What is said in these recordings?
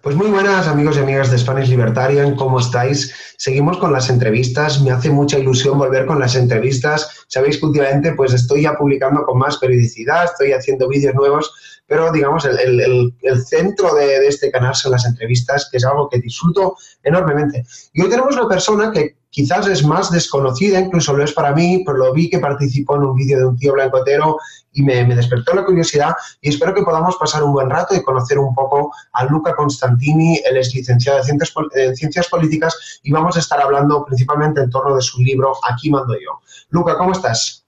Pues muy buenas amigos y amigas de Spanish Libertarian, ¿cómo estáis? Seguimos con las entrevistas, me hace mucha ilusión volver con las entrevistas. Sabéis que últimamente pues estoy ya publicando con más periodicidad, estoy haciendo vídeos nuevos, pero digamos el centro de este canal son las entrevistas, que es algo que disfruto enormemente. Y hoy tenemos una persona que quizás es más desconocida, incluso lo es para mí, pero lo vi que participó en un vídeo de un tío blancotero y me despertó la curiosidad y espero que podamos pasar un buen rato y conocer un poco a Luca Constantini. Él es licenciado en Ciencias Políticas y vamos a estar hablando principalmente en torno de su libro Aquí mando yo. Luca, ¿cómo estás?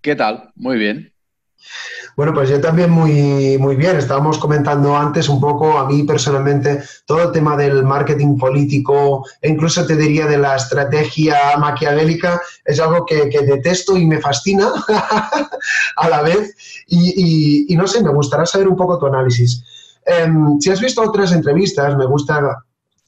¿Qué tal? Muy bien. Bueno, pues yo también muy bien. Estábamos comentando antes un poco, a mí personalmente, todo el tema del marketing político e incluso te diría de la estrategia maquiavélica es algo que detesto y me fascina a la vez. Y no sé, me gustaría saber un poco tu análisis. Si has visto otras entrevistas, me gusta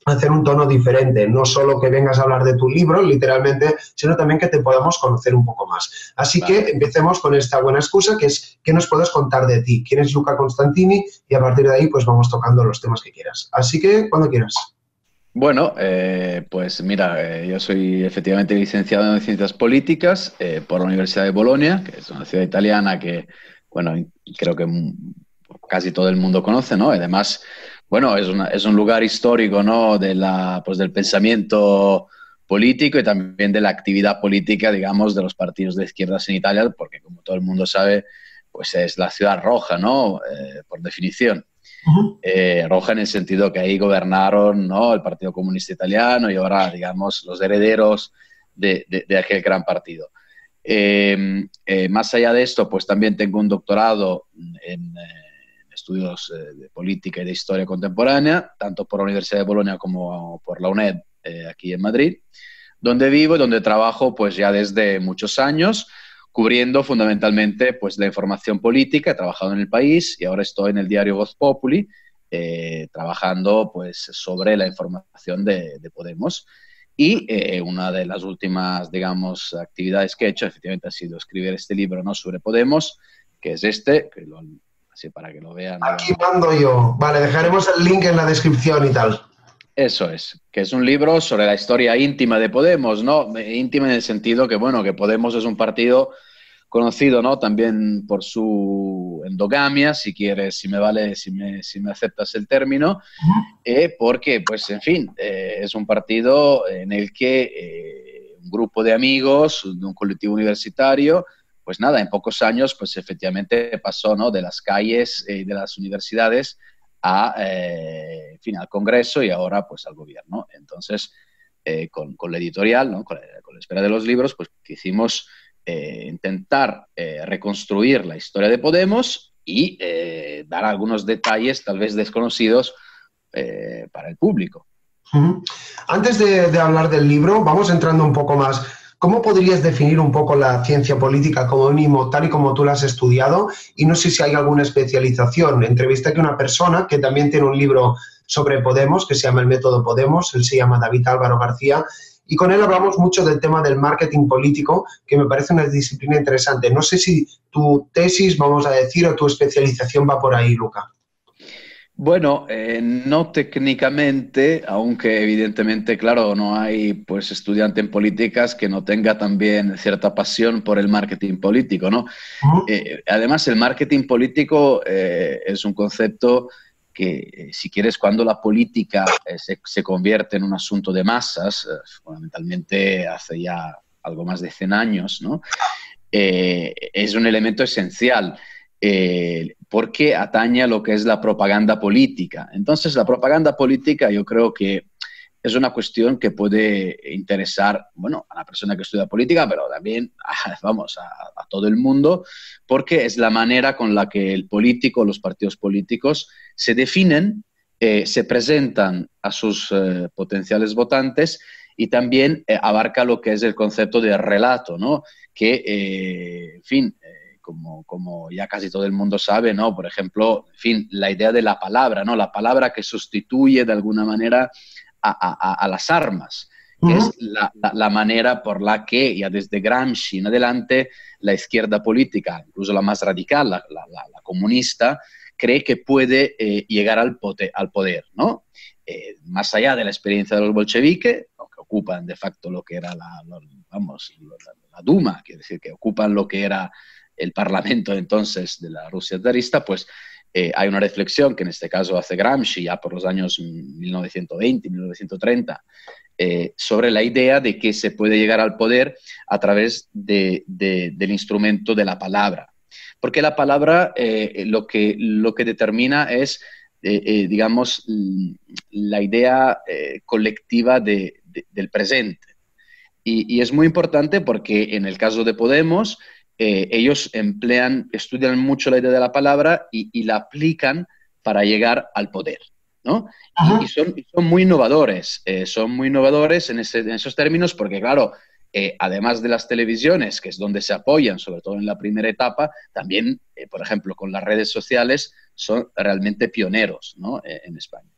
hacer un tono diferente, no solo que vengas a hablar de tu libro, literalmente, sino también que te podamos conocer un poco más. Así que Vale. empecemos con esta buena excusa, que es ¿qué nos puedes contar de ti? ¿Quién es Luca Constantini? Y a partir de ahí, pues vamos tocando los temas que quieras. Así que, cuando quieras. Bueno, pues mira, yo soy efectivamente licenciado en Ciencias Políticas por la Universidad de Bolonia, que es una ciudad italiana que, bueno, creo que casi todo el mundo conoce, ¿no? Además, bueno, es un lugar histórico, ¿no? Pues del pensamiento político y también de la actividad política, digamos, de los partidos de izquierdas en Italia, porque como todo el mundo sabe, pues es la ciudad roja, ¿no? Por definición. Roja en el sentido que ahí gobernaron, ¿no? El Partido Comunista Italiano y ahora, digamos, los herederos de aquel gran partido. Más allá de esto, pues también tengo un doctorado en estudios de política y de historia contemporánea, tanto por la Universidad de Bolonia como por la UNED, aquí en Madrid, donde vivo y donde trabajo pues ya desde muchos años, cubriendo fundamentalmente pues la información política. He trabajado en El País y ahora estoy en el diario Voz Populi, trabajando pues sobre la información de Podemos. Y una de las últimas, digamos, actividades que he hecho efectivamente ha sido escribir este libro, ¿no? Sobre Podemos, que es este, así para que lo vean, Aquí digamos. mando yo. Vale, dejaremos el link en la descripción y tal. Eso es, que es un libro sobre la historia íntima de Podemos, ¿no? Íntima en el sentido que, bueno, que Podemos es un partido conocido, ¿no? También por su endogamia, si quieres, si me aceptas el término, porque, pues, en fin, es un partido en el que un grupo de amigos, de un colectivo universitario, pues nada, en pocos años, pues efectivamente pasó, ¿no? De las calles de las universidades en fin, al Congreso y ahora pues al gobierno. Entonces, con la editorial, ¿no? Con la espera de los libros, pues quisimos intentar reconstruir la historia de Podemos y dar algunos detalles tal vez desconocidos para el público. Antes de hablar del libro, vamos entrando un poco más. ¿Cómo podrías definir un poco la ciencia política como mínimo, tal y como tú la has estudiado? Y no sé si hay alguna especialización. Entrevisté a una persona que también tiene un libro sobre Podemos, que se llama El método Podemos, él se llama David Álvaro García, y con él hablamos mucho del tema del marketing político, que me parece una disciplina interesante. No sé si tu tesis, vamos a decir, o tu especialización va por ahí, Luca. Bueno, no técnicamente, aunque evidentemente, claro, no hay pues estudiante en políticas que no tenga también cierta pasión por el marketing político, ¿no? Además, el marketing político es un concepto que, si quieres, cuando la política se convierte en un asunto de masas, fundamentalmente hace ya algo más de 100 años, ¿no? Es un elemento esencial porque atañe a lo que es la propaganda política. Entonces, la propaganda política yo creo que es una cuestión que puede interesar, bueno, a la persona que estudia política, pero también, vamos, a todo el mundo, porque es la manera con la que el político, los partidos políticos, se definen, se presentan a sus potenciales votantes y también abarca lo que es el concepto de relato, ¿no? Que, en fin, como ya casi todo el mundo sabe, ¿no? Por ejemplo, en fin, la idea de la palabra, ¿no? La palabra que sustituye de alguna manera a las armas, que es la manera por la que ya desde Gramsci en adelante la izquierda política, incluso la más radical, la comunista, cree que puede llegar al poder, ¿no? Más allá de la experiencia de los bolcheviques, que ocupan de facto lo que era la Duma, quiere decir que ocupan lo que era el parlamento entonces de la Rusia zarista, pues hay una reflexión que en este caso hace Gramsci ya por los años 1920, 1930, sobre la idea de que se puede llegar al poder a través del instrumento de la palabra. Porque la palabra lo que determina es, digamos, la idea colectiva del presente. Y es muy importante porque en el caso de Podemos, ellos estudian mucho la idea de la palabra y la aplican para llegar al poder, ¿no? Y son muy innovadores en esos términos porque, claro, además de las televisiones, que es donde se apoyan, sobre todo en la primera etapa, también, por ejemplo, con las redes sociales, son realmente pioneros, ¿no? En España.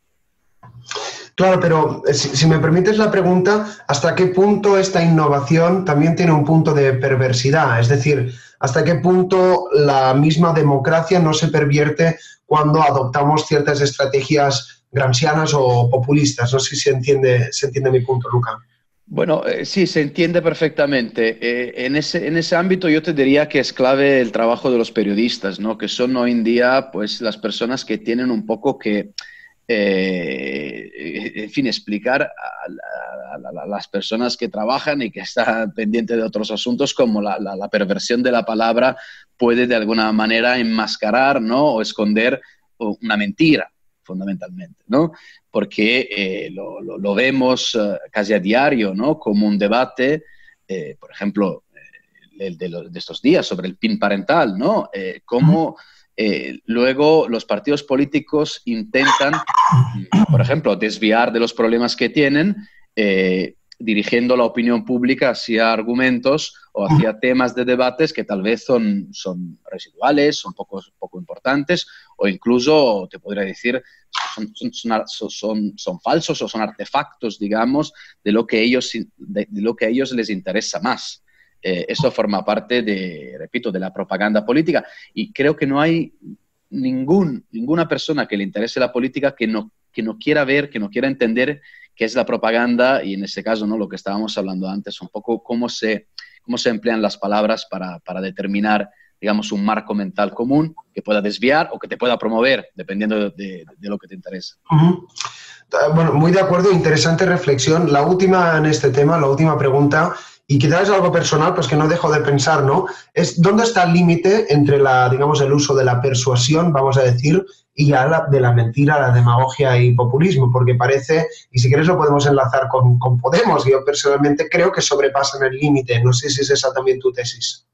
Claro, pero si me permites la pregunta, ¿hasta qué punto esta innovación también tiene un punto de perversidad? Es decir, ¿hasta qué punto la misma democracia no se pervierte cuando adoptamos ciertas estrategias gramscianas o populistas? No sé si se entiende mi punto, Luca. Bueno, sí, se entiende perfectamente. En ese ámbito yo te diría que es clave el trabajo de los periodistas, ¿no? Que son hoy en día pues, las personas que tienen un poco que en fin, explicar a las personas que trabajan y que están pendientes de otros asuntos como la perversión de la palabra puede de alguna manera enmascarar, ¿no? O esconder una mentira, fundamentalmente, ¿no? Porque lo vemos casi a diario, ¿no? Como un debate, por ejemplo, de estos días sobre el PIN parental, ¿no? Cómo luego los partidos políticos intentan, por ejemplo, desviar de los problemas que tienen, dirigiendo la opinión pública hacia argumentos o hacia temas de debates que tal vez son residuales, son poco importantes, o incluso, te podría decir, son falsos o son artefactos, digamos, de lo que a ellos les interesa más. Eso forma parte repito, de la propaganda política y creo que no hay ninguna persona que le interese la política que no quiera ver, que no quiera entender qué es la propaganda y en este caso, ¿no? Lo que estábamos hablando antes, un poco cómo se emplean las palabras para determinar, digamos, un marco mental común que pueda desviar o que te pueda promover, dependiendo de lo que te interesa. Bueno, muy de acuerdo, interesante reflexión. La última en este tema, la última pregunta, y quizás es algo personal, pues que no dejo de pensar, ¿no? Es ¿dónde está el límite entre el uso de la persuasión, vamos a decir, y ya de la mentira, la demagogia y populismo? Porque parece, y si quieres lo podemos enlazar con Podemos, yo personalmente creo que sobrepasan el límite. No sé si es esa también tu tesis.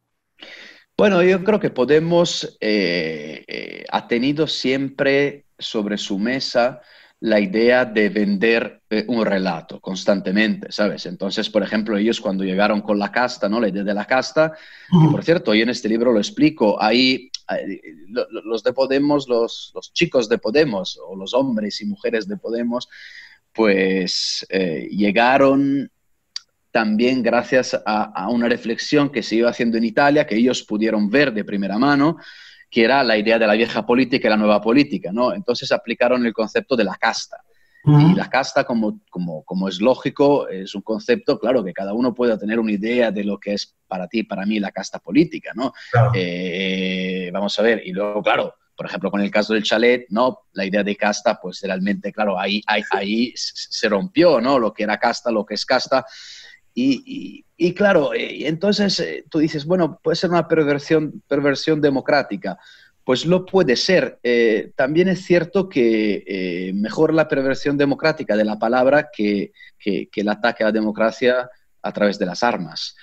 Bueno, yo creo que Podemos ha tenido siempre sobre su mesa la idea de vender un relato constantemente, ¿sabes? Entonces, por ejemplo, ellos cuando llegaron con la casta, ¿no? La idea de la casta, y por cierto, yo en este libro lo explico, ahí los de Podemos, los chicos de Podemos, o los hombres y mujeres de Podemos, pues llegaron también gracias a una reflexión que se iba haciendo en Italia, que ellos pudieron ver de primera mano, que era la idea de la vieja política y la nueva política, ¿no? Entonces aplicaron el concepto de la casta. Y la casta, como es lógico, es un concepto, claro, que cada uno pueda tener una idea de lo que es para ti y para mí la casta política, ¿no? Claro. Vamos a ver, y luego, claro, por ejemplo, con el caso del chalet, ¿no? La idea de casta, pues realmente, claro, ahí se rompió, ¿no? Lo que era casta, lo que es casta. Y claro, entonces tú dices, bueno, puede ser una perversión democrática. Pues lo puede ser. También es cierto que mejor la perversión democrática de la palabra que el ataque a la democracia a través de las armas.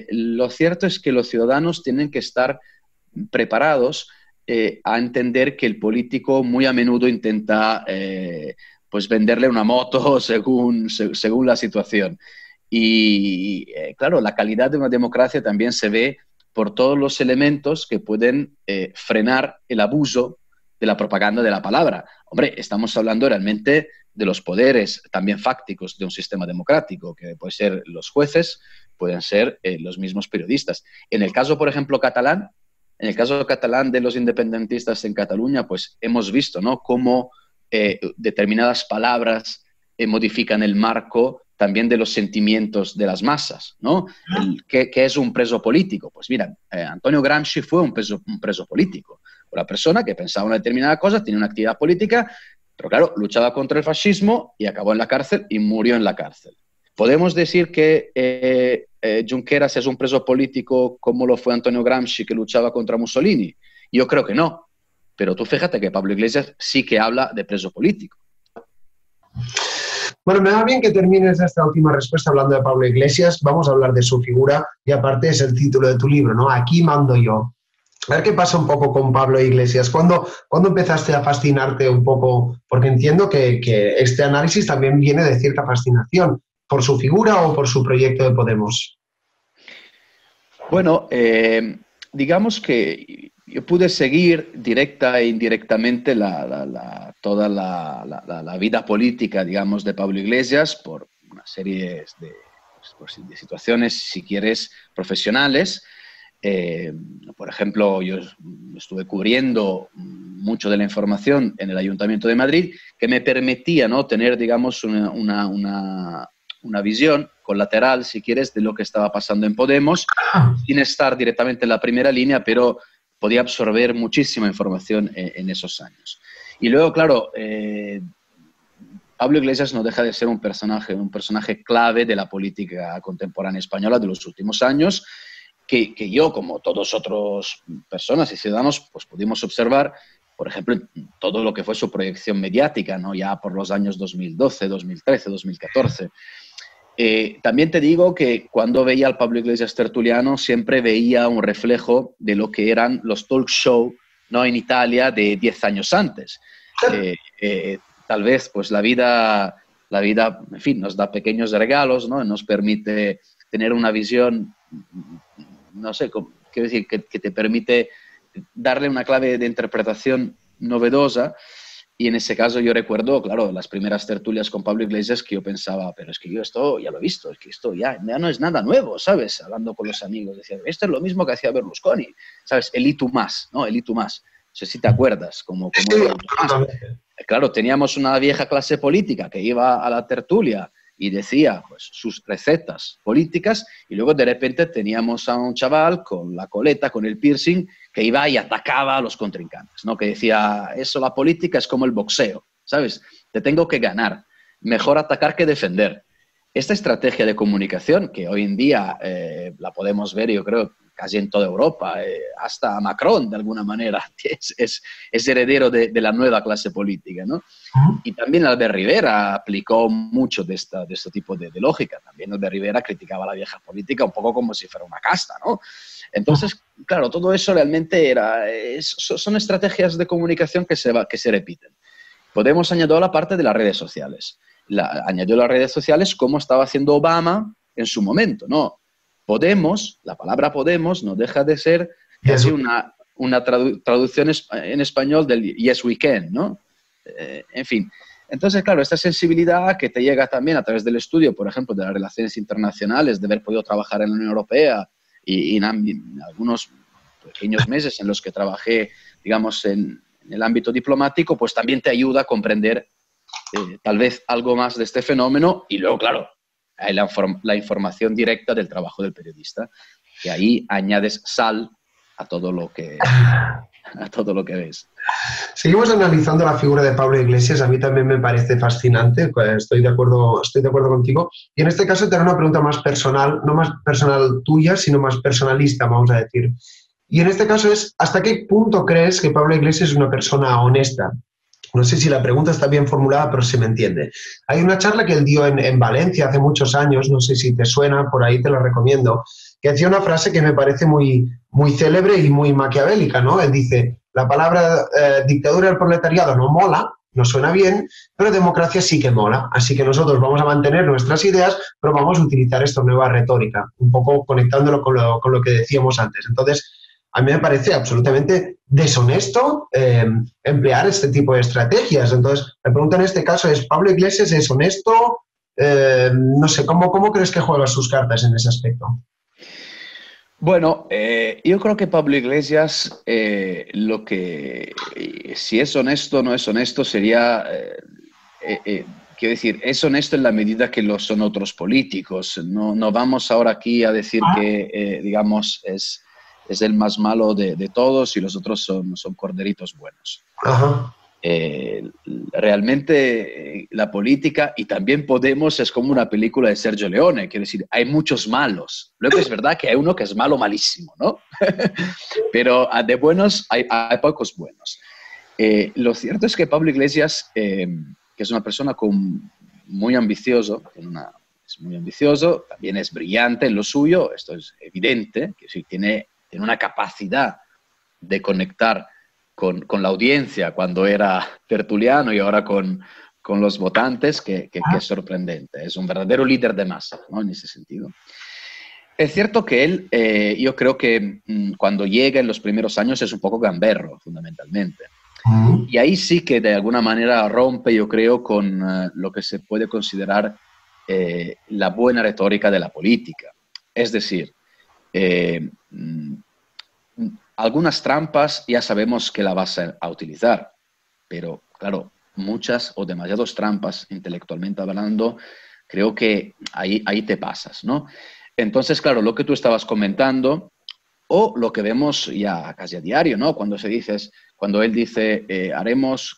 Lo cierto es que los ciudadanos tienen que estar preparados a entender que el político muy a menudo intenta pues venderle una moto según la situación. Y claro, la calidad de una democracia también se ve por todos los elementos que pueden frenar el abuso de la propaganda de la palabra. Hombre, estamos hablando realmente de los poderes también fácticos de un sistema democrático, que pueden ser los jueces, pueden ser los mismos periodistas. En el caso, por ejemplo, catalán, En el caso catalán de los independentistas en Cataluña, pues hemos visto, ¿no?, cómo determinadas palabras modifican el marco también de los sentimientos de las masas, ¿no? ¿Qué es un preso político? Pues mira, Antonio Gramsci fue un preso político. Una persona que pensaba una determinada cosa, tenía una actividad política, pero claro, luchaba contra el fascismo y acabó en la cárcel y murió en la cárcel. ¿Podemos decir que Junqueras es un preso político como lo fue Antonio Gramsci, que luchaba contra Mussolini? Yo creo que no. Pero tú fíjate que Pablo Iglesias sí que habla de preso político. Bueno, me va bien que termines esta última respuesta hablando de Pablo Iglesias. Vamos a hablar de su figura y aparte es el título de tu libro, ¿no? Aquí mando yo. A ver qué pasa un poco con Pablo Iglesias. ¿Cuándo empezaste a fascinarte un poco? Porque entiendo que este análisis también viene de cierta fascinación. ¿Por su figura o por su proyecto de Podemos? Bueno, digamos que yo pude seguir directa e indirectamente toda la vida política, digamos, de Pablo Iglesias por una serie de situaciones, si quieres, profesionales. Por ejemplo, yo estuve cubriendo mucho de la información en el Ayuntamiento de Madrid, que me permitía, ¿no?, tener, digamos, una visión colateral, si quieres, de lo que estaba pasando en Podemos, sin estar directamente en la primera línea, pero podía absorber muchísima información en esos años. Y luego, claro, Pablo Iglesias no deja de ser un personaje clave de la política contemporánea española de los últimos años, que yo, como todos otros personas y ciudadanos, pues pudimos observar, por ejemplo, todo lo que fue su proyección mediática, ¿no?, ya por los años 2012, 2013, 2014. También te digo que cuando veía al Pablo Iglesias tertuliano siempre veía un reflejo de lo que eran los talk show, ¿no?, en Italia de 10 años antes. Tal vez pues la vida, en fin, nos da pequeños regalos, ¿no?, nos permite tener una visión, no sé, quiero decir, que te permite darle una clave de interpretación novedosa. Y en ese caso yo recuerdo, claro, las primeras tertulias con Pablo Iglesias, que yo pensaba, pero es que yo esto ya lo he visto, es que esto ya no es nada nuevo, ¿sabes? Hablando con los amigos, decía, esto es lo mismo que hacía Berlusconi, ¿sabes? El y tú más, ¿no? El y tú más. No sé si te acuerdas, como claro, teníamos una vieja clase política que iba a la tertulia y decía pues sus recetas políticas, y luego de repente teníamos a un chaval con la coleta, con el piercing, que iba y atacaba a los contrincantes, ¿no? Que decía, eso, la política es como el boxeo, ¿sabes? Te tengo que ganar, mejor atacar que defender. Esta estrategia de comunicación, que hoy en día la podemos ver, yo creo, casi en toda Europa, hasta Macron, de alguna manera, es heredero de la nueva clase política, ¿no? Y también Albert Rivera aplicó mucho de este tipo de lógica. También Albert Rivera criticaba la vieja política un poco como si fuera una casta, ¿no? Entonces, claro, todo eso realmente son estrategias de comunicación que se repiten. Podemos añadir la parte de las redes sociales. Añadió las redes sociales como estaba haciendo Obama en su momento, ¿no? Podemos, la palabra Podemos no deja de ser casi una traducción en español del Yes We Can, ¿no? En fin. Entonces, claro, esta sensibilidad que te llega también a través del estudio, por ejemplo, de las relaciones internacionales, de haber podido trabajar en la Unión Europea y en algunos pequeños meses en los que trabajé, digamos, en el ámbito diplomático, pues también te ayuda a comprender tal vez algo más de este fenómeno. Y luego, claro, hay la información directa del trabajo del periodista, que ahí añades sal a todo lo que ves. Seguimos analizando la figura de Pablo Iglesias. A mí también me parece fascinante, estoy de acuerdo contigo. Y en este caso te haré una pregunta más personal, no más personal tuya, sino más personalista, vamos a decir. Y en este caso es, ¿hasta qué punto crees que Pablo Iglesias es una persona honesta? No sé si la pregunta está bien formulada, pero se me entiende. Hay una charla que él dio en Valencia hace muchos años, no sé si te suena, por ahí te la recomiendo, que decía una frase que me parece muy, muy célebre y muy maquiavélica, ¿no? Él dice, la palabra dictadura del proletariado no mola, no suena bien, pero democracia sí que mola. Así que nosotros vamos a mantener nuestras ideas, pero vamos a utilizar esta nueva retórica, un poco conectándolo con lo que decíamos antes. Entonces, a mí me parece absolutamente deshonesto emplear este tipo de estrategias. Entonces, la pregunta en este caso es, ¿Pablo Iglesias es honesto? No sé, ¿cómo crees que juega sus cartas en ese aspecto? Bueno, yo creo que Pablo Iglesias, si es honesto o no es honesto, sería, quiero decir, es honesto en la medida que lo son otros políticos. No, no vamos ahora aquí a decir que, digamos, es el más malo de todos y los otros son corderitos buenos. Ajá. Realmente la política y también Podemos es como una película de Sergio Leone, quiero decir, hay muchos malos. Luego es verdad que hay uno que es malo malísimo, ¿no? Pero de buenos hay pocos buenos. Lo cierto es que Pablo Iglesias, que es una persona muy ambicioso, es muy ambicioso, también es brillante en lo suyo, esto es evidente, que sí, tiene una capacidad de conectar con la audiencia cuando era tertuliano y ahora con los votantes, que es sorprendente. Es un verdadero líder de masa, ¿no? En ese sentido. Es cierto que él, yo creo que cuando llega en los primeros años es un poco gamberro, fundamentalmente. Y ahí sí que de alguna manera rompe, yo creo, con lo que se puede considerar la buena retórica de la política. Es decir, algunas trampas ya sabemos que la vas a utilizar, pero claro, muchas o demasiadas trampas, intelectualmente hablando, creo que ahí te pasas, ¿no? Entonces, claro, lo que tú estabas comentando, o lo que vemos ya casi a diario, ¿no? Cuando él dice,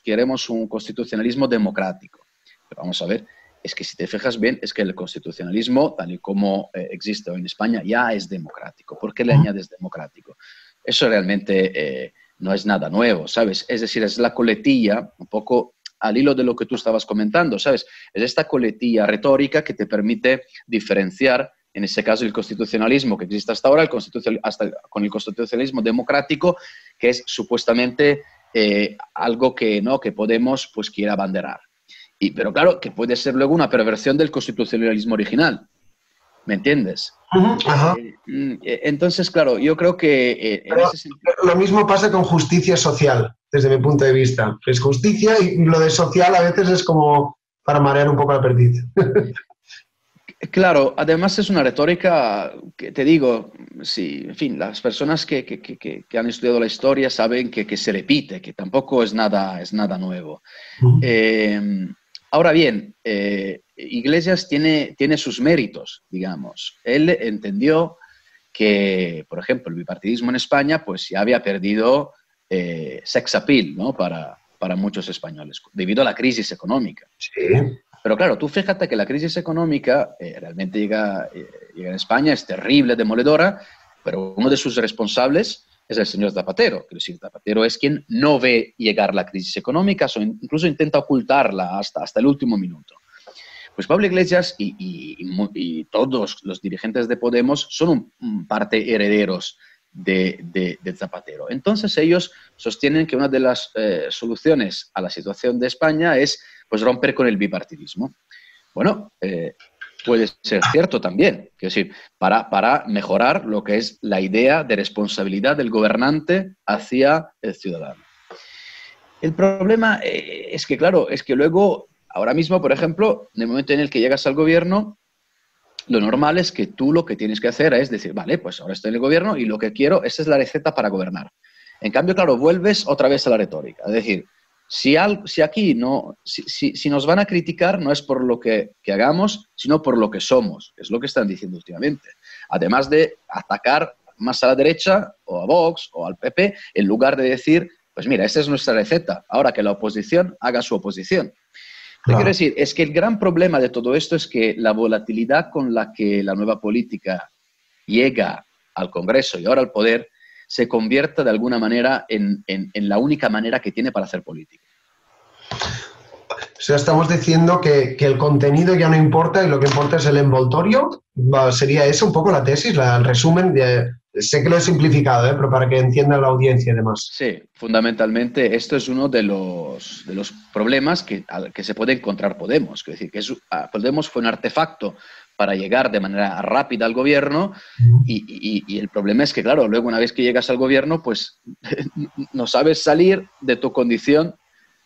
queremos un constitucionalismo democrático. Pero vamos a ver, es que si te fijas bien, es que el constitucionalismo, tal y como existe hoy en España, ya es democrático. ¿Por qué le añades democrático? Eso realmente no es nada nuevo, ¿sabes? Es decir, es la coletilla, un poco al hilo de lo que tú estabas comentando, ¿sabes? Es esta coletilla retórica que te permite diferenciar, en ese caso, el constitucionalismo que existe hasta ahora, con el constitucionalismo democrático, que es supuestamente algo que Podemos pues, quiere abanderar. Pero claro, que puede ser luego una perversión del constitucionalismo original. ¿Me entiendes? Ajá. Entonces, claro, yo creo que en ese sentido... Lo mismo pasa con justicia social, desde mi punto de vista. Es justicia y lo de social a veces es como para marear un poco la perdiz. Claro, además es una retórica que te digo, sí, en fin, las personas que han estudiado la historia saben que se repite, que tampoco es nada nuevo. Ahora bien, Iglesias tiene sus méritos, digamos. Él entendió que, por ejemplo, el bipartidismo en España pues ya había perdido sex appeal, ¿no? para muchos españoles, debido a la crisis económica. Sí. Pero claro, tú fíjate que la crisis económica realmente llega en España, es terrible, demoledora, pero uno de sus responsables es el señor Zapatero. Quiero decir, Zapatero es quien no ve llegar la crisis económica, incluso intenta ocultarla hasta el último minuto. Pues Pablo Iglesias y todos los dirigentes de Podemos son parte herederos de Zapatero. Entonces ellos sostienen que una de las soluciones a la situación de España es pues, romper con el bipartidismo. Bueno, puede ser cierto también, quiero decir, para mejorar lo que es la idea de responsabilidad del gobernante hacia el ciudadano. El problema es que, claro, es que luego, ahora mismo, por ejemplo, en el momento en el que llegas al gobierno, lo normal es que tú lo que tienes que hacer es decir, vale, pues ahora estoy en el gobierno y lo que quiero, esa es la receta para gobernar. En cambio, claro, vuelves otra vez a la retórica. Es decir, si nos van a criticar no es por lo que hagamos, sino por lo que somos, que es lo que están diciendo últimamente. Además de atacar más a la derecha o a Vox o al PP, en lugar de decir, pues mira, esa es nuestra receta, ahora que la oposición haga su oposición. Lo que quiero decir es que el gran problema de todo esto es que la volatilidad con la que la nueva política llega al Congreso y ahora al poder se convierta de alguna manera en la única manera que tiene para hacer política. O sea, estamos diciendo que el contenido ya no importa y lo que importa es el envoltorio. ¿Sería eso un poco la tesis, el resumen? Sé que lo he simplificado, pero para que entienda la audiencia y demás. Sí, fundamentalmente esto es uno de los problemas que se puede encontrar Podemos. Es decir, que Podemos fue un artefacto para llegar de manera rápida al gobierno y el problema es que, claro, luego una vez que llegas al gobierno, pues no sabes salir de tu condición,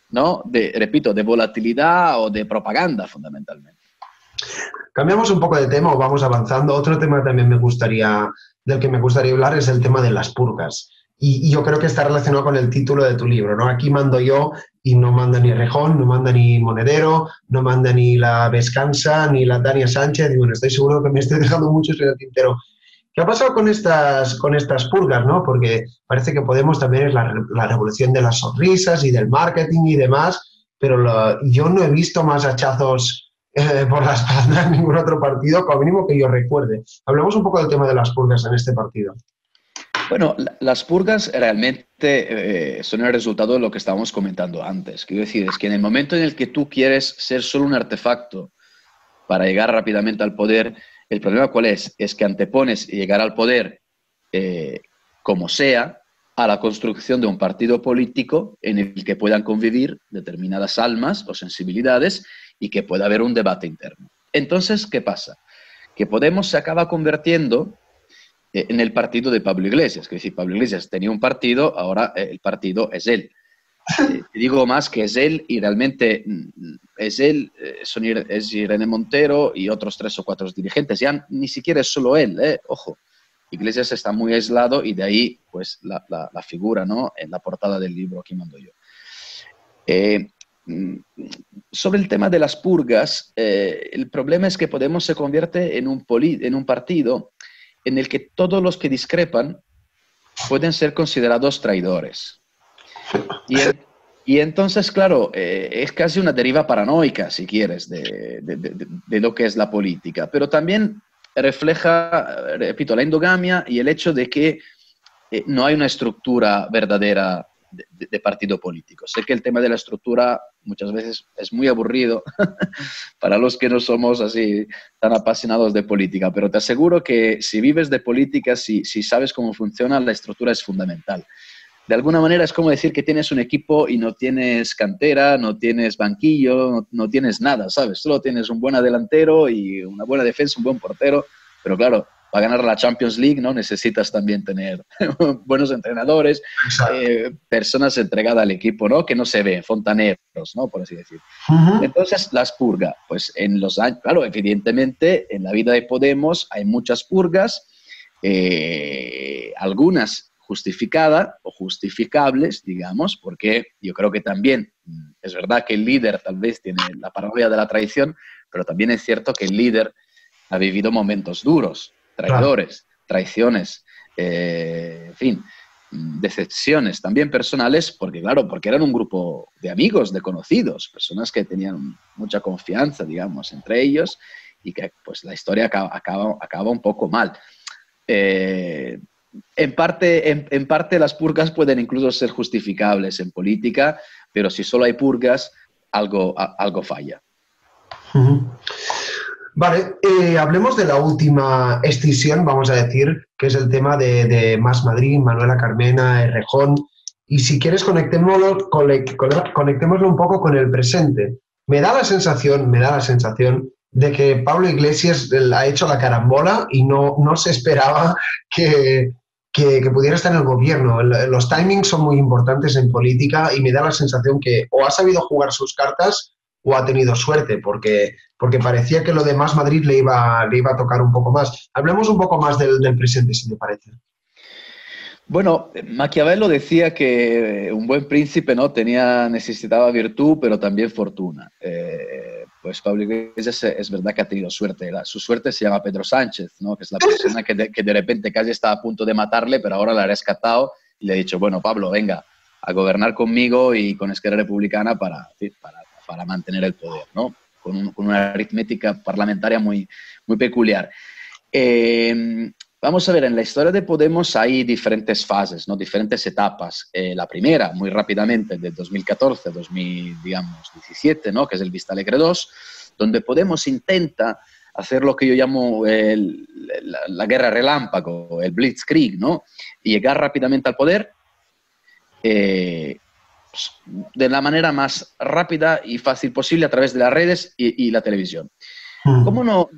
¿no? Repito, de volatilidad o de propaganda, fundamentalmente. Cambiamos un poco de tema o vamos avanzando. Otro tema también me gustaría del que me gustaría hablar es el tema de las purgas. Y yo creo que está relacionado con el título de tu libro, ¿no? Aquí mando yo y no manda ni Rejón, no manda ni Monedero, no manda ni la Vescansa, ni la Dania Sánchez. Y bueno, estoy seguro que me estoy dejando muchos en el tintero. ¿Qué ha pasado con estas purgas, no? Porque parece que Podemos también es la revolución de las sonrisas y del marketing y demás, pero yo no he visto más hachazos por la espalda en ningún otro partido, como mínimo que yo recuerde. Hablemos un poco del tema de las purgas en este partido. Bueno, las purgas realmente son el resultado de lo que estábamos comentando antes. Quiero decir, es que en el momento en el que tú quieres ser solo un artefacto para llegar rápidamente al poder, el problema ¿cuál es? Es que antepones llegar al poder como sea a la construcción de un partido político en el que puedan convivir determinadas almas o sensibilidades y que pueda haber un debate interno. Entonces, ¿qué pasa? Que Podemos se acaba convirtiendo en el partido de Pablo Iglesias. Es decir, Pablo Iglesias tenía un partido, ahora el partido es él. Digo más que es él y realmente es él, es Irene Montero y otros 3 o 4 dirigentes. Ya ni siquiera es solo él, ojo. Iglesias está muy aislado y de ahí pues la figura, ¿no? En la portada del libro aquí mando yo. Sobre el tema de las purgas, el problema es que Podemos se convierte en un partido en el que todos los que discrepan pueden ser considerados traidores. Y entonces, claro, es casi una deriva paranoica, si quieres, de lo que es la política, pero también refleja, repito, la endogamia y el hecho de que no hay una estructura verdadera de partido político. Sé que el tema de la estructura muchas veces es muy aburrido para los que no somos así tan apasionados de política, pero te aseguro que si vives de política, si sabes cómo funciona, la estructura es fundamental. De alguna manera es como decir que tienes un equipo y no tienes cantera, no tienes banquillo, no tienes nada, ¿sabes? Solo tienes un buen delantero y una buena defensa, un buen portero, pero claro, para ganar la Champions League, ¿no? Necesitas también tener buenos entrenadores, personas entregadas al equipo, ¿no? Que no se ven, fontaneros, ¿no? Por así decir. Entonces, las purgas, pues en los años, claro, evidentemente, en la vida de Podemos hay muchas purgas, algunas justificadas o justificables, digamos, porque yo creo que también es verdad que el líder tal vez tiene la paranoia de la traición, pero también es cierto que el líder ha vivido momentos duros, traidores, traiciones, en fin, decepciones también personales, porque claro, porque eran un grupo de amigos, de conocidos, personas que tenían mucha confianza, digamos, entre ellos, y que pues la historia acaba un poco mal. En parte las purgas pueden incluso ser justificables en política, pero si solo hay purgas, algo falla. Vale, hablemos de la última escisión, vamos a decir, que es el tema de Más Madrid, Manuela Carmena, Errejón. Y si quieres, conectémoslo un poco con el presente. Me da la sensación de que Pablo Iglesias ha hecho la carambola y no se esperaba que pudiera estar en el gobierno. Los timings son muy importantes en política y me da la sensación que o ha sabido jugar sus cartas o ha tenido suerte, porque parecía que lo de Más Madrid le iba a tocar un poco más. Hablemos un poco más del presente, si te parece. Bueno, Maquiavelo decía que un buen príncipe no necesitaba virtud, pero también fortuna. Pues Pablo Iglesias es verdad que ha tenido suerte. Su suerte se llama Pedro Sánchez, ¿no? Que es la persona que de repente casi estaba a punto de matarle, pero ahora la ha rescatado y le ha dicho, bueno, Pablo, venga a gobernar conmigo y con Esquerra Republicana para mantener el poder, ¿no? Con una aritmética parlamentaria muy peculiar. Vamos a ver, en la historia de Podemos hay diferentes fases, ¿no? Diferentes etapas. La primera, muy rápidamente, de 2014 a 2017, ¿no? Que es el Vista Alegre 2, donde Podemos intenta hacer lo que yo llamo la guerra relámpago, el blitzkrieg, ¿no? Y llegar rápidamente al poder de la manera más rápida y fácil posible a través de las redes y la televisión. ¿Cómo no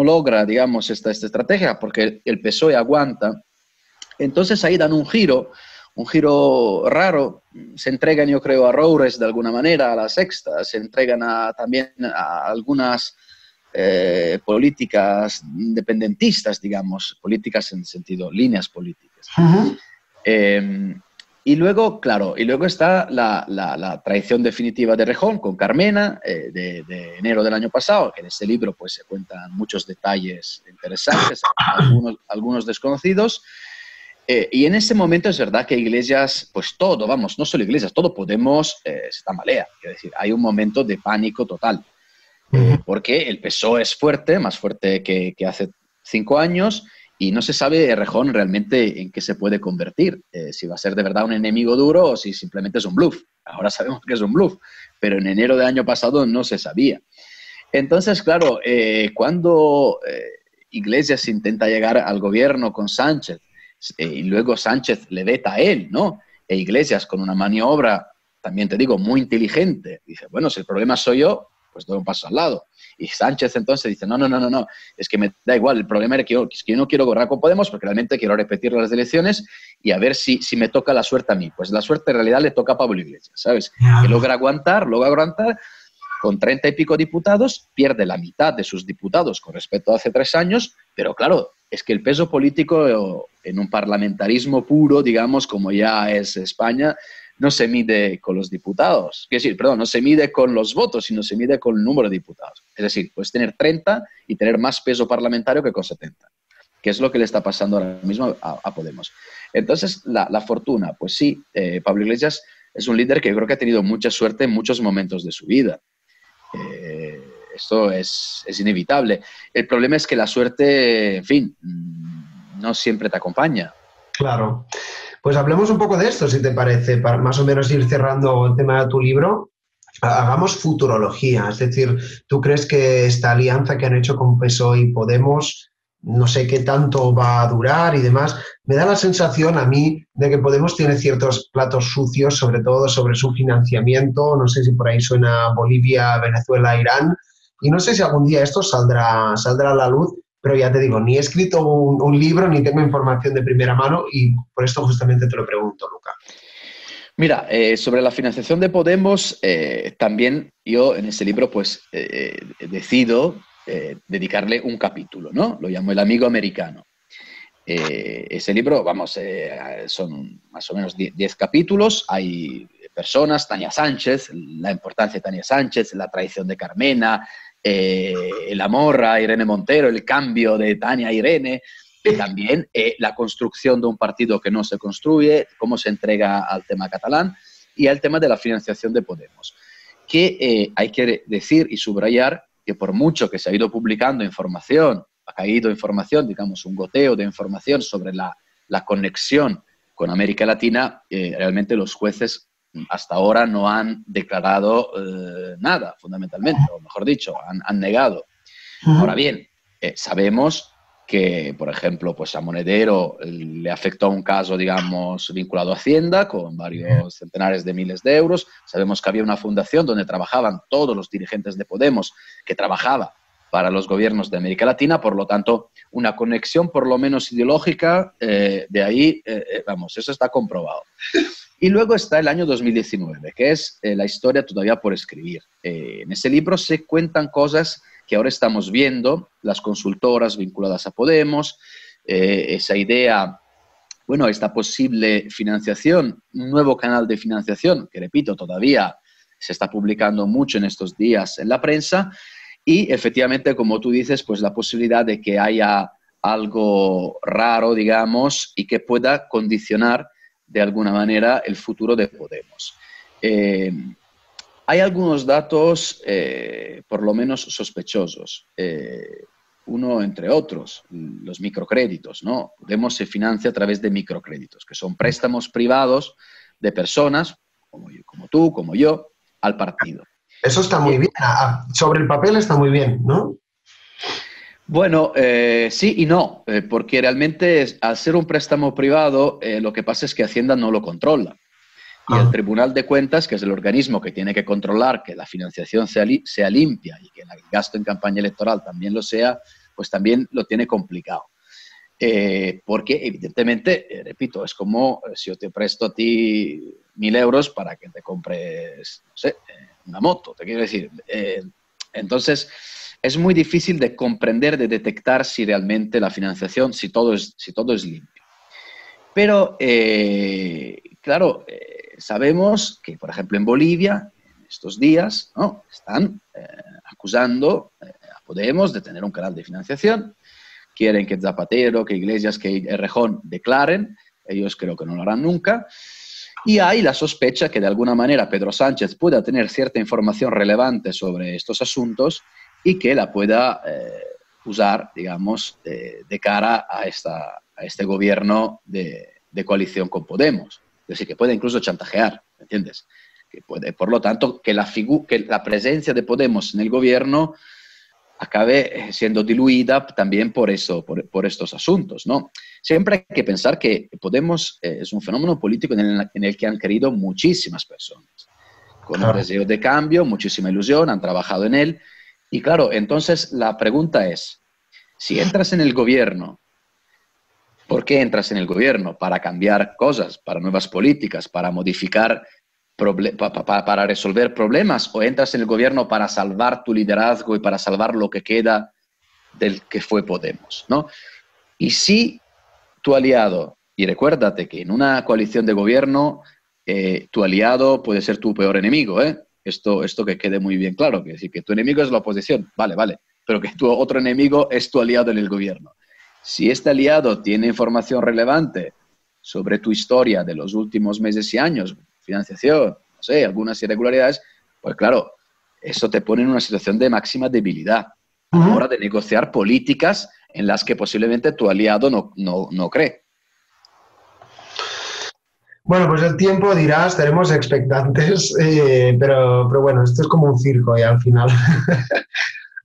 logra, digamos, esta estrategia? Porque el PSOE aguanta. Entonces ahí dan un giro raro. Se entregan, yo creo, a Roures de alguna manera, a La Sexta. Se entregan también a algunas políticas independentistas, digamos, políticas en sentido, líneas políticas. Ujú. Y luego, claro, y luego está la traición definitiva de Rejón con Carmena, de enero del año pasado, que en este libro pues se cuentan muchos detalles interesantes, algunos desconocidos. Y en ese momento es verdad que Iglesias, pues todo, vamos, no solo Iglesias, todo Podemos se tambalea. Es decir, hay un momento de pánico total, Ujú. porque el PSOE es fuerte, más fuerte que hace 5 años, y no se sabe Errejón realmente en qué se puede convertir, si va a ser de verdad un enemigo duro o si simplemente es un bluff. Ahora sabemos que es un bluff, pero en enero del año pasado no se sabía. Entonces, claro, cuando Iglesias intenta llegar al gobierno con Sánchez y luego Sánchez le veta a él, ¿no? E Iglesias con una maniobra, también te digo, muy inteligente, dice, bueno, si el problema soy yo, pues doy un paso al lado. Y Sánchez entonces dice, no, es que me da igual, el problema es que yo no quiero gobernar con Podemos porque realmente quiero repetir las elecciones y a ver si me toca la suerte a mí. Pues la suerte en realidad le toca a Pablo Iglesias, ¿sabes? Que logra aguantar, con 30 y pico diputados, pierde la mitad de sus diputados con respecto a hace 3 años, pero claro, es que el peso político en un parlamentarismo puro, digamos, como ya es España, no se mide con los diputados. Quiero decir, perdón, no se mide con los votos, sino se mide con el número de diputados. Es decir, puedes tener 30 y tener más peso parlamentario que con 70, que es lo que le está pasando ahora mismo a Podemos. Entonces, la fortuna, pues sí, Pablo Iglesias es un líder que yo creo que ha tenido mucha suerte en muchos momentos de su vida. Esto es inevitable. El problema es que la suerte, en fin, no siempre te acompaña. Claro. Pues hablemos un poco de esto, si te parece, para más o menos ir cerrando el tema de tu libro. Hagamos futurología, es decir, ¿tú crees que esta alianza que han hecho con PSOE y Podemos, no sé qué tanto va a durar y demás? Me da la sensación a mí de que Podemos tiene ciertos platos sucios, sobre todo sobre su financiamiento, no sé si por ahí suena Bolivia, Venezuela, Irán, y no sé si algún día esto saldrá a la luz, pero ya te digo, ni he escrito un libro ni tengo información de primera mano y por esto justamente te lo pregunto, Luca. Mira, sobre la financiación de Podemos, también yo en ese libro pues decido dedicarle un capítulo, ¿no? Lo llamo El amigo americano. Ese libro, vamos, son más o menos 10 capítulos, hay personas, Tania Sánchez, la importancia de Tania Sánchez, la traición de Carmena, el amor a Irene Montero, el cambio de Tania a Irene, y también la construcción de un partido que no se construye, cómo se entrega al tema catalán y al tema de la financiación de Podemos. Que hay que decir y subrayar que por mucho que se ha ido publicando información, ha caído información, digamos, un goteo de información sobre la conexión con América Latina, realmente los jueces hasta ahora no han declarado nada, fundamentalmente, o mejor dicho, han negado. Ahora bien, sabemos que, por ejemplo, pues a Monedero le afectó un caso, digamos, vinculado a Hacienda, con varios centenares de miles de euros. Sabemos que había una fundación donde trabajaban todos los dirigentes de Podemos, que trabajaba para los gobiernos de América Latina, por lo tanto, una conexión por lo menos ideológica, de ahí, vamos, eso está comprobado. Y luego está el año 2019, que es la historia todavía por escribir. En ese libro se cuentan cosas que ahora estamos viendo, las consultoras vinculadas a Podemos, esa idea, bueno, esta posible financiación, un nuevo canal de financiación, que repito, todavía se está publicando mucho en estos días en la prensa, y efectivamente, como tú dices, pues la posibilidad de que haya algo raro, digamos, y que pueda condicionar de alguna manera el futuro de Podemos. Hay algunos datos, por lo menos sospechosos. Uno, entre otros, los microcréditos, ¿no? Podemos se financia a través de microcréditos, que son préstamos privados de personas, como tú, como yo, al partido. Eso está muy bien. Sobre el papel está muy bien, ¿no? Bueno, sí y no, porque realmente al ser un préstamo privado, lo que pasa es que Hacienda no lo controla. Y el Tribunal de Cuentas, que es el organismo que tiene que controlar que la financiación sea limpia y que el gasto en campaña electoral también lo sea, pues también lo tiene complicado. Porque evidentemente, repito, es como si yo te presto a ti 1.000 euros para que te compres, no sé, una moto, te quiero decir. Entonces, es muy difícil de comprender, de detectar si realmente la financiación, si todo es limpio. Pero, claro, sabemos que, por ejemplo, en Bolivia, en estos días, ¿no?, están acusando a Podemos de tener un canal de financiación. Quieren que Zapatero, que Iglesias, que Errejón declaren. Ellos creo que no lo harán nunca. Y hay la sospecha que de alguna manera Pedro Sánchez pueda tener cierta información relevante sobre estos asuntos y que la pueda usar, digamos, de cara a este gobierno de coalición con Podemos. Es decir, que puede incluso chantajear, ¿me entiendes? Que puede, por lo tanto, que la presencia de Podemos en el gobierno acabe siendo diluida también por estos asuntos, ¿no? Siempre hay que pensar que Podemos es un fenómeno político en el que han querido muchísimas personas, con un deseo de cambio, muchísima ilusión, han trabajado en él. Y claro, entonces la pregunta es, si entras en el gobierno, ¿por qué entras en el gobierno? ¿Para cambiar cosas, para nuevas políticas, para modificar, para resolver problemas? ¿O entras en el gobierno para salvar tu liderazgo y para salvar lo que queda del que fue Podemos, ¿no? Y si tu aliado, y recuérdate que en una coalición de gobierno, tu aliado puede ser tu peor enemigo, ¿eh? Esto que quede muy bien claro, que decir que tu enemigo es la oposición, vale, pero que tu otro enemigo es tu aliado en el gobierno. Si este aliado tiene información relevante sobre tu historia de los últimos meses y años, financiación, no sé, algunas irregularidades, pues claro, eso te pone en una situación de máxima debilidad a la hora de negociar políticas en las que posiblemente tu aliado no cree. Bueno, pues el tiempo dirá, estaremos expectantes, pero bueno, esto es como un circo y al final.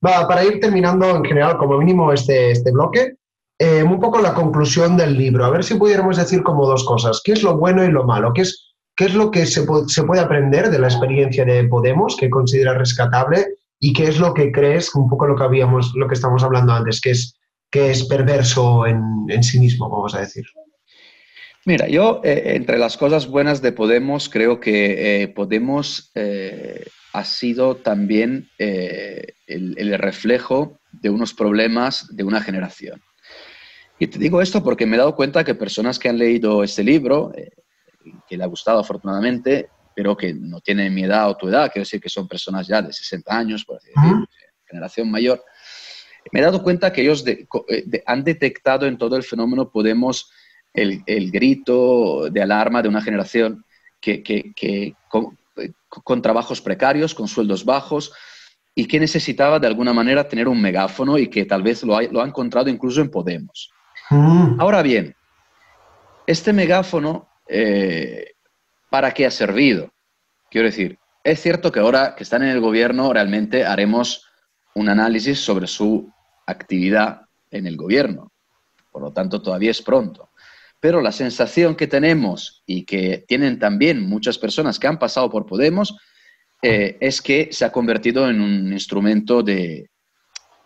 Va, para ir terminando en general, como mínimo, este bloque, un poco la conclusión del libro. A ver si pudiéramos decir como dos cosas. ¿Qué es lo bueno y lo malo? ¿Qué es lo que se puede aprender de la experiencia de Podemos, que considera rescatable? ¿Y qué es lo que crees, un poco lo que estamos hablando antes, que es perverso en sí mismo, vamos a decir? Mira, yo entre las cosas buenas de Podemos, creo que Podemos ha sido también el reflejo de unos problemas de una generación. Y te digo esto porque me he dado cuenta que personas que han leído este libro, que le ha gustado afortunadamente, pero que no tienen mi edad o tu edad, quiero decir que son personas ya de 60 años, por así decir, generación mayor, me he dado cuenta que ellos han detectado en todo el fenómeno Podemos el grito de alarma de una generación que con trabajos precarios, con sueldos bajos, y que necesitaba de alguna manera tener un megáfono y que tal vez lo ha encontrado incluso en Podemos. Ahora bien, este megáfono, ¿para qué ha servido? Quiero decir, es cierto que ahora que están en el gobierno realmente haremos un análisis sobre su actividad en el gobierno. Por lo tanto, todavía es pronto. Pero la sensación que tenemos y que tienen también muchas personas que han pasado por Podemos es que se ha convertido en un instrumento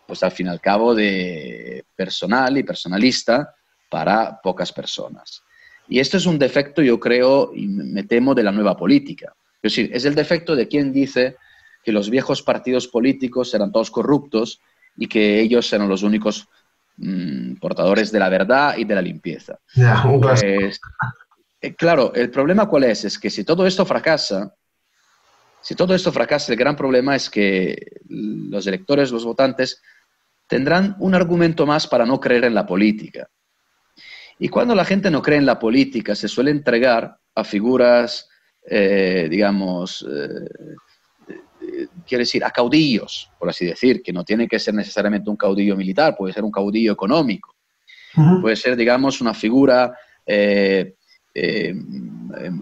pues al fin y al cabo, de personal y personalista para pocas personas. Y esto es un defecto, yo creo, y me temo, de la nueva política. Es decir, es el defecto de quien dice que los viejos partidos políticos eran todos corruptos y que ellos eran los únicos portadores de la verdad y de la limpieza. Pues, claro, el problema ¿cuál es? Es que si todo esto fracasa, el gran problema es que los electores, los votantes, tendrán un argumento más para no creer en la política. Y cuando la gente no cree en la política, se suele entregar a figuras, quiero decir, a caudillos, por así decir, que no tiene que ser necesariamente un caudillo militar, puede ser un caudillo económico. Puede ser, digamos, una figura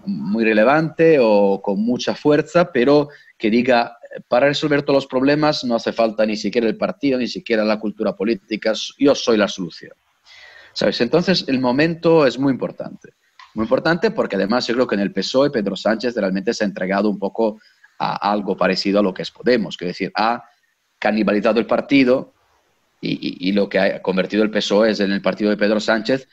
muy relevante o con mucha fuerza, pero que diga, para resolver todos los problemas no hace falta ni siquiera el partido, ni siquiera la cultura política, yo soy la solución. ¿Sabes? Entonces, el momento es muy importante. Muy importante porque además yo creo que en el PSOE Pedro Sánchez realmente se ha entregado un poco a algo parecido a lo que es Podemos, que es decir, ha canibalizado el partido y lo que ha convertido el PSOE es en el partido de Pedro Sánchez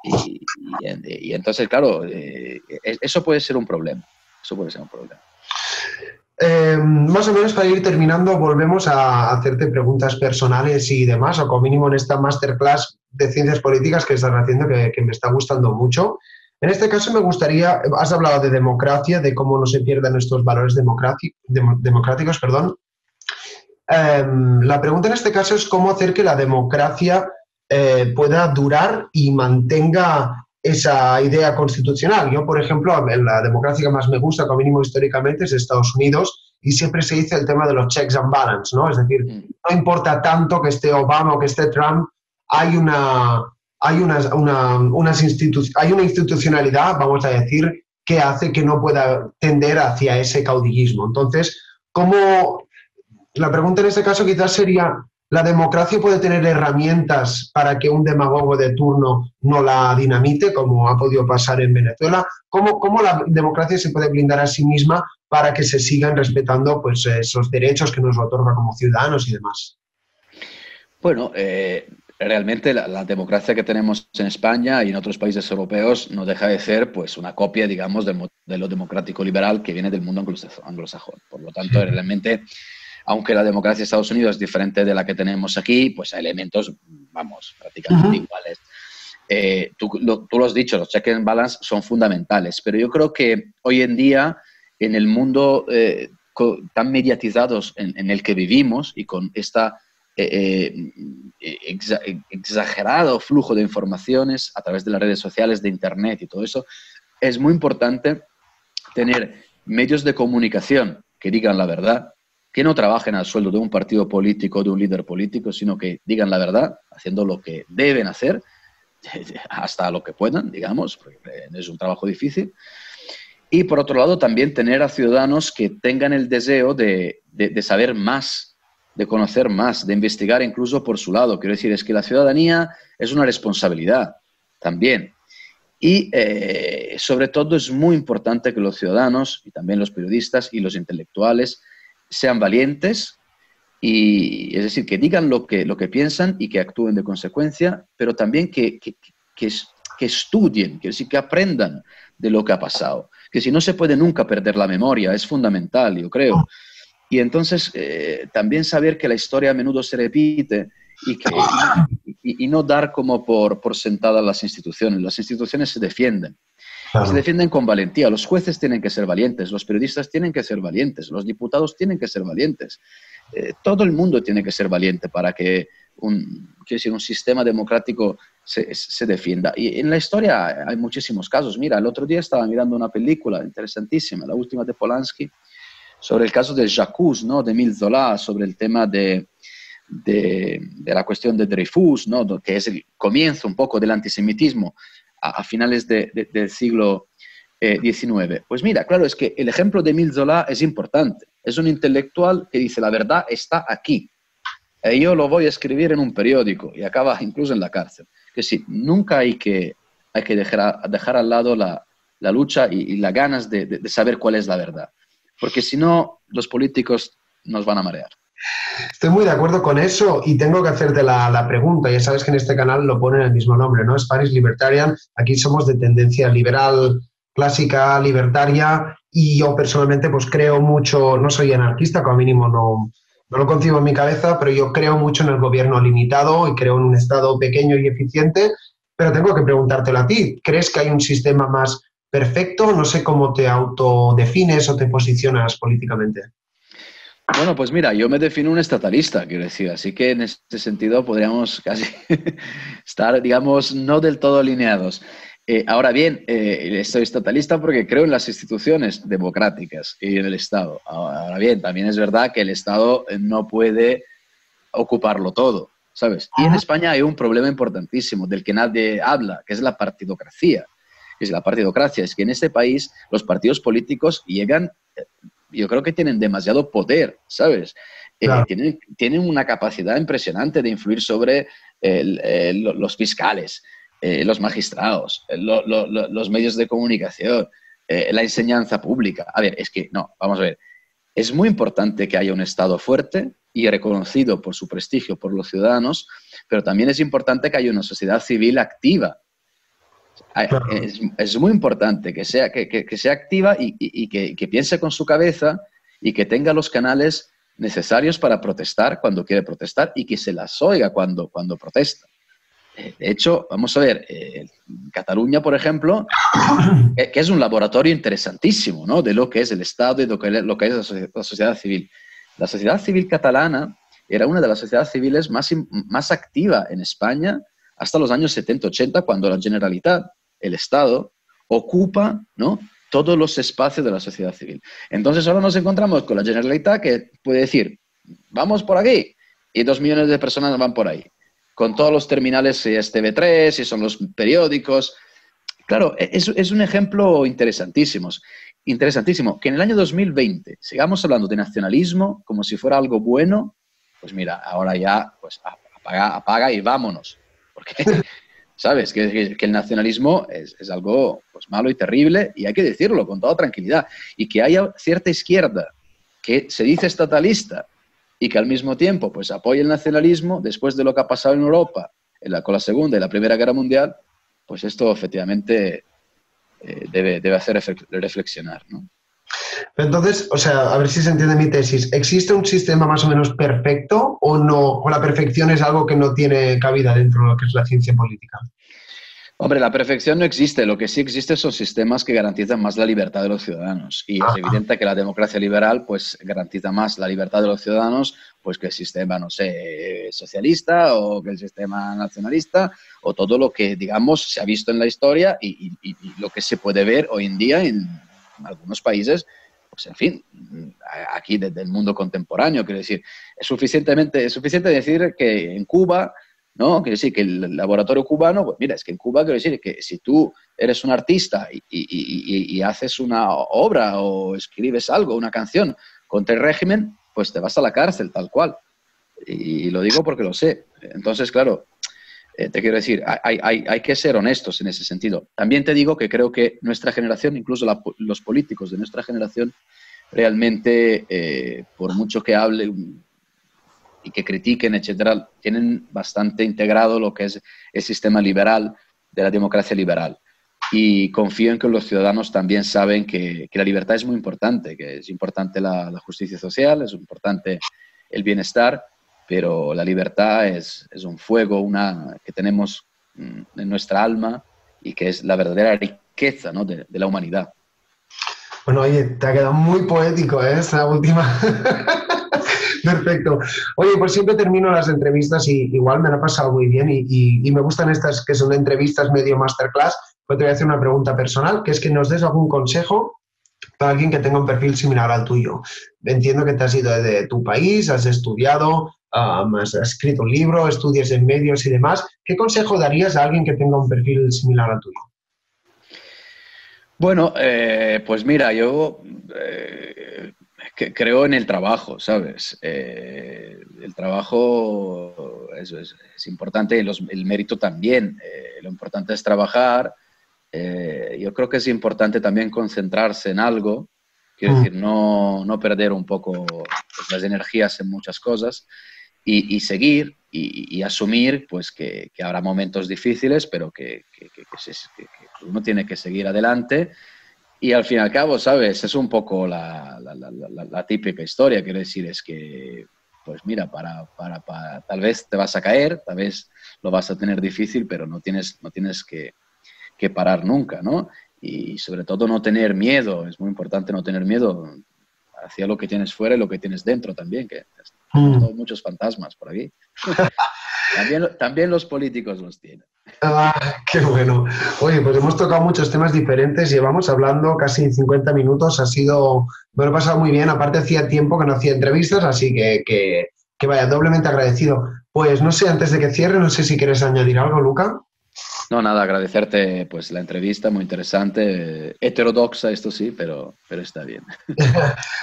y entonces, claro, eso puede ser un problema. Eso puede ser un problema. Más o menos para ir terminando, volvemos a hacerte preguntas personales y demás, o como mínimo en esta masterclass de ciencias políticas que estás haciendo, que me está gustando mucho. En este caso me gustaría, has hablado de democracia, de cómo no se pierden estos valores democráticos, perdón. La pregunta en este caso es cómo hacer que la democracia pueda durar y mantenga esa idea constitucional. Yo, por ejemplo, la democracia que más me gusta, como mínimo históricamente, es Estados Unidos y siempre se dice el tema de los checks and balance, ¿no? Es decir, no importa tanto que esté Obama o que esté Trump, hay hay una institucionalidad, vamos a decir, que hace que no pueda tender hacia ese caudillismo. Entonces, ¿cómo, la pregunta en este caso quizás sería, ¿la democracia puede tener herramientas para que un demagogo de turno no la dinamite, como ha podido pasar en Venezuela? ¿Cómo la democracia se puede blindar a sí misma para que se sigan respetando pues, esos derechos que nos otorga como ciudadanos y demás? Bueno, realmente la democracia que tenemos en España y en otros países europeos no deja de ser pues, una copia, digamos, del modelo democrático liberal que viene del mundo anglosajón. Por lo tanto, realmente, aunque la democracia de Estados Unidos es diferente de la que tenemos aquí, pues hay elementos, vamos, prácticamente iguales. Tú lo has dicho, los check and balance son fundamentales, pero yo creo que hoy en día, en el mundo tan mediatizados en el que vivimos y con esta exagerado flujo de informaciones a través de las redes sociales, de Internet y todo eso, es muy importante tener medios de comunicación que digan la verdad, que no trabajen al sueldo de un partido político, de un líder político, sino que digan la verdad, haciendo lo que deben hacer, hasta lo que puedan, digamos, porque es un trabajo difícil. Y por otro lado, también tener a ciudadanos que tengan el deseo de saber más, de conocer más, de investigar incluso por su lado. Quiero decir, es que la ciudadanía es una responsabilidad también. Y sobre todo es muy importante que los ciudadanos y también los periodistas y los intelectuales sean valientes, y, es decir, que digan lo que piensan y que actúen de consecuencia, pero también que estudien, quiero decir, que aprendan de lo que ha pasado. Que si no se puede nunca perder la memoria, es fundamental, yo creo. Y entonces también saber que la historia a menudo se repite y no dar como por sentadas las instituciones. Las instituciones se defienden. Claro. Se defienden con valentía. Los jueces tienen que ser valientes, los periodistas tienen que ser valientes, los diputados tienen que ser valientes. Todo el mundo tiene que ser valiente para que un sistema democrático se defienda. Y en la historia hay muchísimos casos. Mira, el otro día estaba mirando una película interesantísima, la última de Polanski, sobre el caso de J'accuse, ¿no? De Émile Zola, sobre el tema de la cuestión de Dreyfus, ¿no? Que es el comienzo un poco del antisemitismo a finales del siglo XIX. Pues mira, claro, es que el ejemplo de Émile Zola es importante. Es un intelectual que dice, la verdad está aquí. Yo lo voy a escribir en un periódico, y acaba incluso en la cárcel. Que sí, nunca hay que dejar al lado la lucha y las ganas de saber cuál es la verdad. Porque si no, los políticos nos van a marear. Estoy muy de acuerdo con eso y tengo que hacerte la pregunta. Ya sabes que en este canal lo ponen el mismo nombre, ¿no? Spanish Libertarian. Aquí somos de tendencia liberal, clásica, libertaria, y yo personalmente pues creo mucho, no soy anarquista, como mínimo no lo concibo en mi cabeza, pero yo creo mucho en el gobierno limitado y creo en un Estado pequeño y eficiente, pero tengo que preguntártelo a ti. ¿Crees que hay un sistema más perfecto? No sé cómo te autodefines o te posicionas políticamente. Bueno, pues mira, yo me defino un estatalista, quiero decir, así que en este sentido podríamos casi estar, digamos, no del todo alineados. Ahora bien, soy estatalista porque creo en las instituciones democráticas y en el Estado. Ahora bien, también es verdad que el Estado no puede ocuparlo todo, ¿sabes? Y en España hay un problema importantísimo del que nadie habla, que es la partidocracia. Es la partidocracia, es que en este país los partidos políticos llegan... Yo creo que tienen demasiado poder, ¿sabes? Claro. Tienen una capacidad impresionante de influir sobre los fiscales, los magistrados, los medios de comunicación, la enseñanza pública. A ver, es que, no, vamos a ver. Es muy importante que haya un Estado fuerte y reconocido por su prestigio por los ciudadanos, pero también es importante que haya una sociedad civil activa. Claro. Es muy importante que sea activa y que piense con su cabeza y que tenga los canales necesarios para protestar cuando quiere protestar y que se las oiga cuando protesta. De hecho, vamos a ver, Cataluña, por ejemplo, que es un laboratorio interesantísimo, ¿no? De lo que es el Estado y lo que es la sociedad civil. La sociedad civil catalana era una de las sociedades civiles más activa en España hasta los años 70-80, cuando la Generalitat, el Estado, ocupa, ¿no?, todos los espacios de la sociedad civil. Entonces ahora nos encontramos con la Generalitat, que puede decir, vamos por aquí, y 2 millones de personas van por ahí, con todos los terminales, si es TV3, si son los periódicos. Claro, es un ejemplo interesantísimo, que en el año 2020 sigamos hablando de nacionalismo como si fuera algo bueno. Pues mira, ahora ya, pues apaga y vámonos. Porque, ¿sabes? Que el nacionalismo es algo, pues, malo y terrible, y hay que decirlo con toda tranquilidad. Y que haya cierta izquierda que se dice estatalista y que al mismo tiempo, pues, apoya el nacionalismo después de lo que ha pasado en Europa con la Segunda y la Primera Guerra Mundial, pues esto efectivamente debe hacer reflexionar, ¿no? Entonces, o sea, a ver si se entiende mi tesis. ¿Existe un sistema más o menos perfecto o no? ¿O la perfección es algo que no tiene cabida dentro de lo que es la ciencia política? Hombre, la perfección no existe. Lo que sí existe son sistemas que garantizan más la libertad de los ciudadanos. Y es evidente que la democracia liberal, pues, garantiza más la libertad de los ciudadanos, pues, que el sistema, no sé, socialista, o que el sistema nacionalista, o todo lo que, digamos, se ha visto en la historia y lo que se puede ver hoy en día en algunos países, pues, en fin, aquí desde el mundo contemporáneo. Quiero decir, es suficiente decir que en Cuba, ¿no? Quiere decir que el laboratorio cubano, pues mira, es que en Cuba, quiero decir que si tú eres un artista y haces una obra o escribes algo, una canción contra el régimen, pues te vas a la cárcel, tal cual. Y lo digo porque lo sé. Entonces, claro, te quiero decir, hay que ser honestos en ese sentido. También te digo que creo que nuestra generación, incluso los políticos de nuestra generación, realmente, por mucho que hablen y que critiquen, etcétera, tienen bastante integrado lo que es el sistema liberal, de la democracia liberal. Y confío en que los ciudadanos también saben que la libertad es muy importante, que es importante la justicia social, es importante el bienestar, pero la libertad es un fuego que tenemos en nuestra alma y que es la verdadera riqueza, ¿no?, de la humanidad. Bueno, oye, te ha quedado muy poético, ¿eh?, esa última. Perfecto. Oye, pues siempre termino las entrevistas y igual me lo he pasado muy bien y me gustan estas que son entrevistas medio masterclass, pues te voy a hacer una pregunta personal, que es que nos des algún consejo para alguien que tenga un perfil similar al tuyo. Entiendo que te has ido de tu país, has estudiado, has escrito un libro, estudias en medios y demás. ¿Qué consejo darías a alguien que tenga un perfil similar al tuyo? Bueno, pues mira, yo creo en el trabajo, ¿sabes? El trabajo es importante, el mérito también. Lo importante es trabajar. Yo creo que es importante también concentrarse en algo, quiero decir, no perder un poco, pues, las energías en muchas cosas y seguir y asumir, pues, que habrá momentos difíciles, pero que uno tiene que seguir adelante. Y al fin y al cabo, ¿sabes? Es un poco la típica historia, quiero decir, es que, pues mira, tal vez te vas a caer, tal vez lo vas a tener difícil, pero no tienes que parar nunca, ¿no? Y sobre todo no tener miedo, es muy importante no tener miedo hacia lo que tienes fuera y lo que tienes dentro también, que tenemos muchos fantasmas por aquí. También los políticos los tienen. Qué bueno. Oye, pues hemos tocado muchos temas diferentes, llevamos hablando casi 50 minutos, me lo he pasado muy bien, aparte hacía tiempo que no hacía entrevistas, así que vaya, doblemente agradecido. Pues no sé, antes de que cierre, no sé si quieres añadir algo, Luca. No, nada, agradecerte, pues, la entrevista, muy interesante, heterodoxa, esto sí, pero está bien.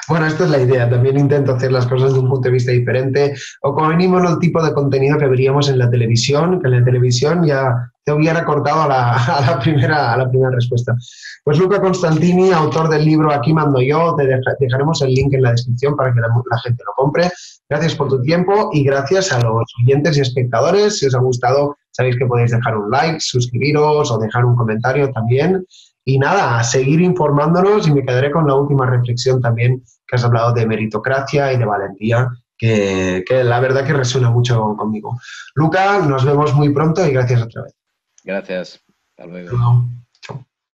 Bueno, esta es la idea, también intento hacer las cosas de un punto de vista diferente, o como mínimo no el tipo de contenido que veríamos en la televisión, que en la televisión ya te hubiera cortado a la primera respuesta. Pues Luca Constantini, autor del libro Aquí mando yo, te dejaremos el link en la descripción para que la gente lo compre. Gracias por tu tiempo y gracias a los oyentes y espectadores. Si os ha gustado, sabéis que podéis dejar un like, suscribiros o dejar un comentario también. Y nada, a seguir informándonos, y me quedaré con la última reflexión también, que has hablado de meritocracia y de valentía, que la verdad que resuena mucho conmigo. Luca, nos vemos muy pronto y gracias otra vez. Gracias. Hasta Hasta luego. luego.